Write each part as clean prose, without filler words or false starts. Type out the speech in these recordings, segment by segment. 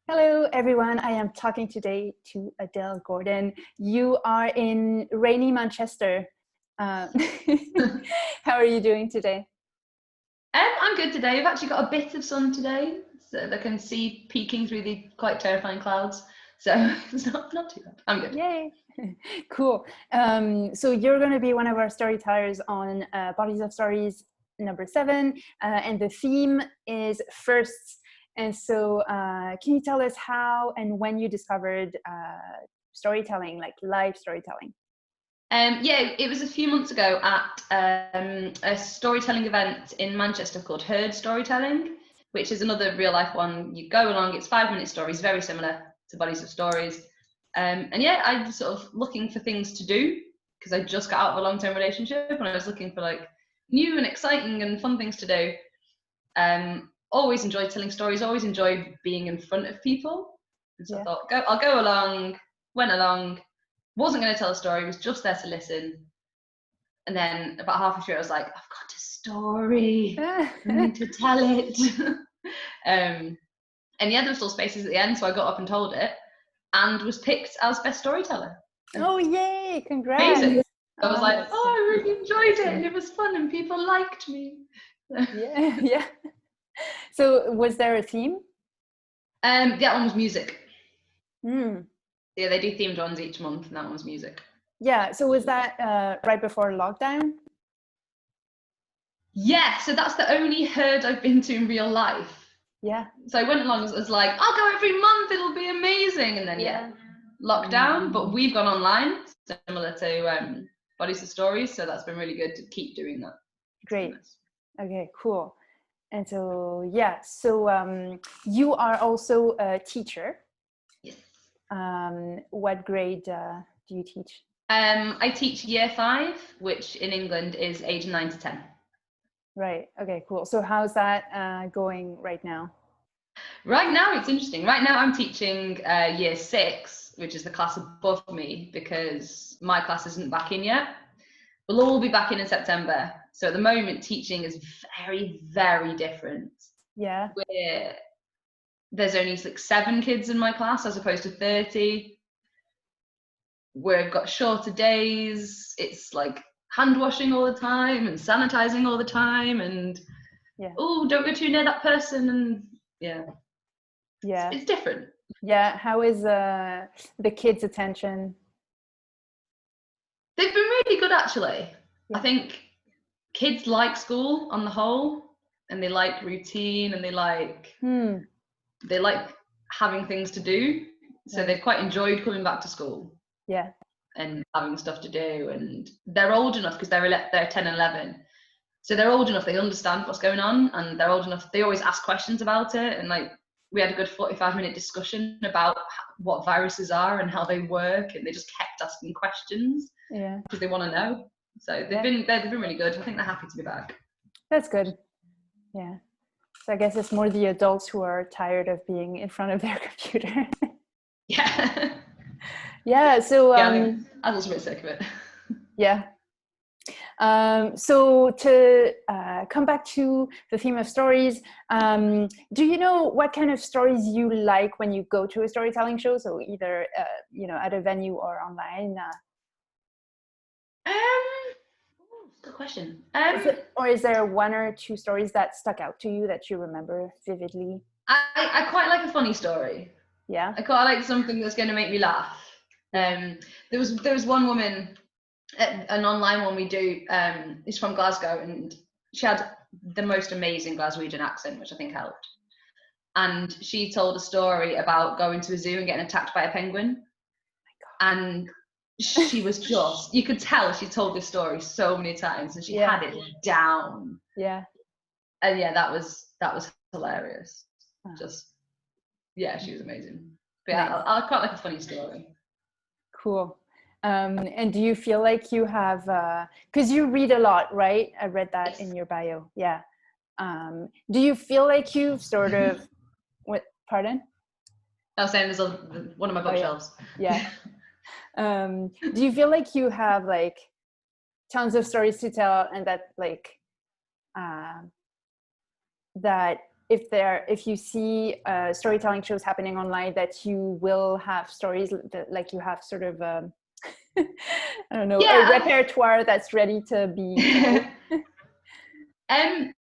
Hello, everyone. I am talking today to Adele Gordon. You are in rainy Manchester. How are you doing today? I'm good today. I've actually got a bit of sun today, so I can see peeking through the quite terrifying clouds. So it's not too bad. I'm good. Yay! Cool. So you're going to be one of our storytellers on Bodies of Stories number 7, and the theme is firsts. And so can you tell us how and when you discovered storytelling, like live storytelling? Yeah, it was a few months ago at a storytelling event in Manchester called Heard Storytelling, which is another real life one. You go along, it's 5-minute stories, very similar to Bodies of Stories. And yeah, I was sort of looking for things to do because I just got out of a long-term relationship and I was looking for like new and exciting and fun things to do. Always enjoyed telling stories, always enjoyed being in front of people. And so I thought, I'll go along, went along, wasn't going to tell a story, was just there to listen. And then about halfway through, I was like, I've got a story, I need to tell it. And yeah, there were still spaces at the end, so I got up and told it and was picked as best storyteller. Oh, yay, congrats. Amazing. I was like, oh, I really enjoyed it and it was fun and people liked me. Yeah. So was there a theme? That one was music. Mm. Yeah, they do themed ones each month and that one was music. Yeah, so was that right before lockdown? Yeah, so that's the only Heard I've been to in real life. Yeah. So I went along as like, I'll go every month, it'll be amazing. And then lockdown, but we've gone online, similar to Bodies of Stories. So that's been really good to keep doing that. Great. Okay, cool. And so, yeah, so you are also a teacher. Yes. What grade do you teach? I teach year 5, which in England is age 9 to 10. Right. Okay, cool. So how's that going right now? Right now, it's interesting. Right now, I'm teaching year 6, which is the class above me, because my class isn't back in yet. We'll all be back in September. So at the moment, teaching is very, very different. Yeah. Where there's only like 7 kids in my class as opposed to 30. We've got shorter days. It's like hand washing all the time and sanitizing all the time. And oh, don't go too near that person. And yeah. It's different. Yeah. How is the kids' attention? They've been really good, actually. I think kids like school on the whole, and they like routine, and they like having things to do. So they've quite enjoyed coming back to school. Yeah. And having stuff to do, and they're old enough because they're 10 and 11. So they're old enough, they understand what's going on, and they're old enough, they always ask questions about it. And like, we had a good 45-minute discussion about what viruses are and how they work, and they just kept asking questions because they want to know. So they've been really good. I think they're happy to be back. That's good. Yeah. So I guess it's more the adults who are tired of being in front of their computer. Yeah. Yeah. So I think adults are a bit sick of it. Yeah. So to come back to the theme of stories, do you know what kind of stories you like when you go to a storytelling show? So either at a venue or online. Good question. Is there one or two stories that stuck out to you that you remember vividly? I quite like a funny story. Yeah. I quite like something that's going to make me laugh. There was one woman, an online one we do, is from Glasgow, and she had the most amazing Glaswegian accent, which I think helped. And she told a story about going to a zoo and getting attacked by a penguin. Oh my God. And she was just, you could tell she told this story so many times, and she had it down. Yeah. And yeah, that was hilarious. Just, yeah, she was amazing. But yeah, I quite like a funny story. Cool. And do you feel like you have, because you read a lot, right? I read that in your bio. Yeah. Do you feel like you've sort of, pardon? I was saying there's one of my bookshelves. Yeah. Do you feel like you have like tons of stories to tell, and that like that if you see storytelling shows happening online, that you will have stories that, like, you have sort of I don't know, a repertoire that's ready to be told.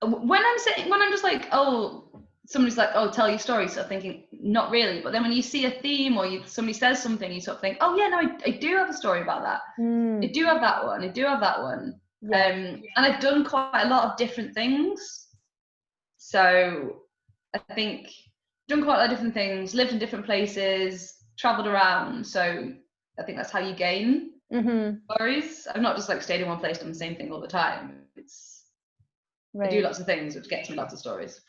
When I'm just like, oh, somebody's like, oh, tell your story, sort of thinking, not really. But then when you see a theme or somebody says something, you sort of think, oh yeah, no, I do have a story about that. I do have that one. I do have that one. Yeah. And I've done quite a lot of different things. So I think done quite a lot of different things, lived in different places, traveled around. So I think that's how you gain stories. I've not just like stayed in one place, done the same thing all the time. It's I do lots of things, which gets me lots of stories.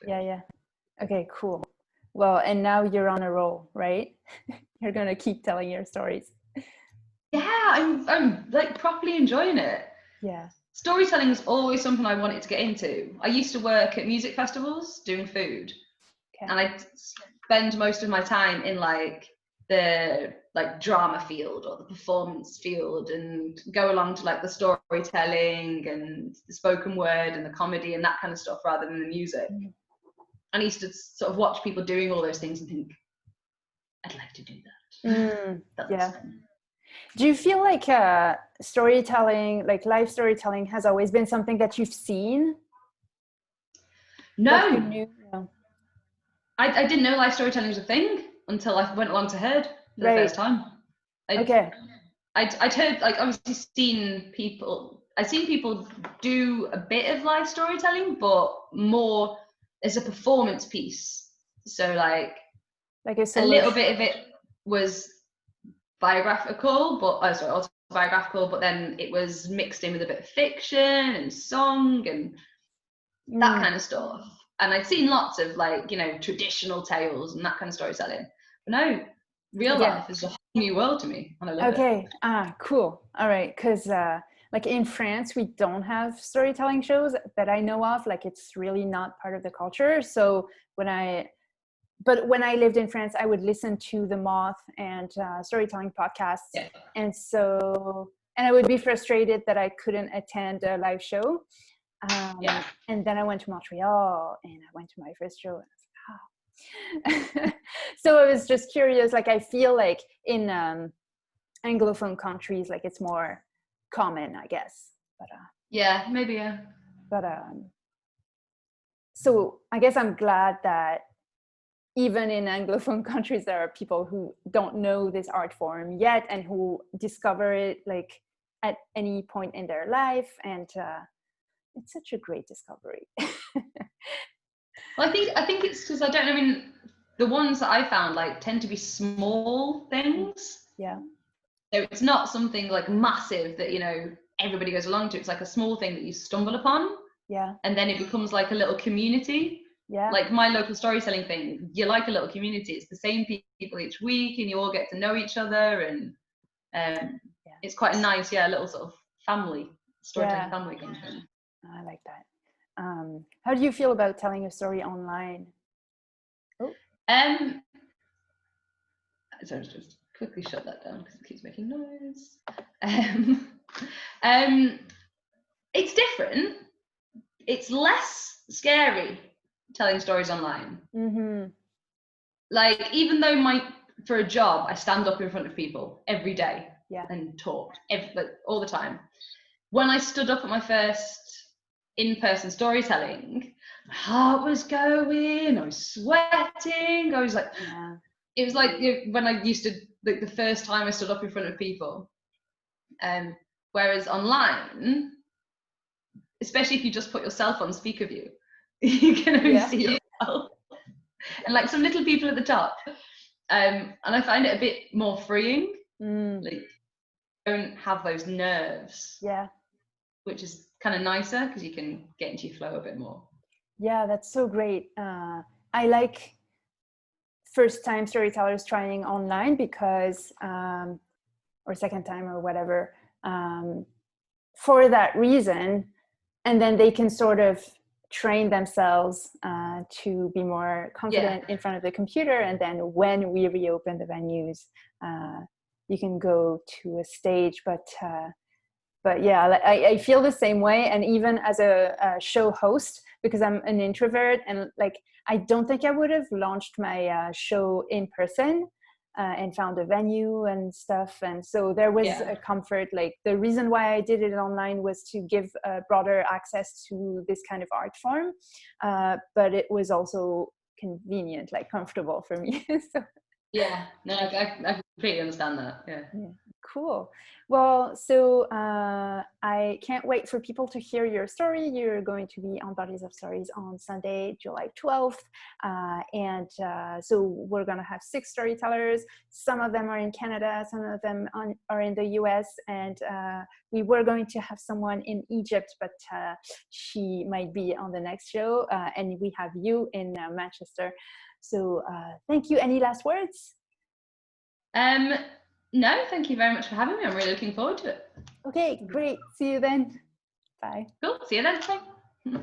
Yeah. Okay, cool. Well, and now you're on a roll, right? You're gonna keep telling your stories. Yeah, I'm like properly enjoying it. Yeah. Storytelling is always something I wanted to get into. I used to work at music festivals doing food. Okay. And I spend most of my time in like the like drama field or the performance field, and go along to like the storytelling and the spoken word and the comedy and that kind of stuff rather than the music. And I used to sort of watch people doing all those things and think, I'd like to do that. Yeah. Do you feel like storytelling, like live storytelling, has always been something that you've seen? No. That you knew? No. I didn't know live storytelling was a thing until I went along to Heard for the first time. I'd heard, like, obviously I'd seen people do a bit of live storytelling, but more as a performance piece. So like a little bit of it was biographical, but autobiographical, but then it was mixed in with a bit of fiction and song and that kind of stuff. And I'd seen lots of like, you know, traditional tales and that kind of storytelling. But no, real life is a whole new world to me, and I love it. Cool. All right, because like in France, we don't have storytelling shows that I know of. Like, it's really not part of the culture. So when I lived in France, I would listen to the Moth and storytelling podcasts. Yeah. And I would be frustrated that I couldn't attend a live show. And then I went to Montreal and I went to my first show, and I was like, So I was just curious, like, I feel like in Anglophone countries, like, it's more common, I guess. But maybe. But so I guess I'm glad that even in Anglophone countries, there are people who don't know this art form yet and who discover it like at any point in their life. And it's such a great discovery. Well, I think it's because I mean, the ones that I found like tend to be small things. Yeah. So it's not something like massive that, you know, everybody goes along to. It's like a small thing that you stumble upon. Yeah. And then it becomes like a little community. Yeah. Like my local storytelling thing, you're like a little community. It's the same people each week, and you all get to know each other, and it's quite a nice, little sort of family, storytelling family kind of thing. I like that. How do you feel about telling a story online? So just quickly shut that down because it keeps making noise. It's different. It's less scary telling stories online. Like, even though for a job I stand up in front of people every day and talk all the time. When I stood up at my first in-person storytelling, my heart was going, I was sweating, I was like, it was like when I used to, like the first time I stood up in front of people. Whereas online, especially if you just put yourself on speaker view, you can only see yourself and like some little people at the top. And I find it a bit more freeing. Like, don't have those nerves. Yeah. Which is kind of nicer because you can get into your flow a bit more. Yeah, that's so great. I like first-time storytellers trying online because, or second time or whatever, for that reason. And then they can sort of train themselves to be more confident in front of the computer. And then when we reopen the venues, you can go to a stage. But but yeah, I feel the same way. And even as a show host, because I'm an introvert, and like I don't think I would have launched my show in person and found a venue and stuff. And so there was a comfort. Like the reason why I did it online was to give broader access to this kind of art form, but it was also convenient, like comfortable for me. So yeah, no, I completely understand that. Yeah. Cool. Well, so I can't wait for people to hear your story. You're going to be on Bodies of Stories on Sunday, July 12th. So we're going to have 6 storytellers. Some of them are in Canada, some of them are in the US. And we were going to have someone in Egypt, but she might be on the next show. And we have you in Manchester. So thank you. Any last words? No, thank you very much for having me. I'm really looking forward to it. Okay, great. See you then. Bye. Cool. See you then. Bye.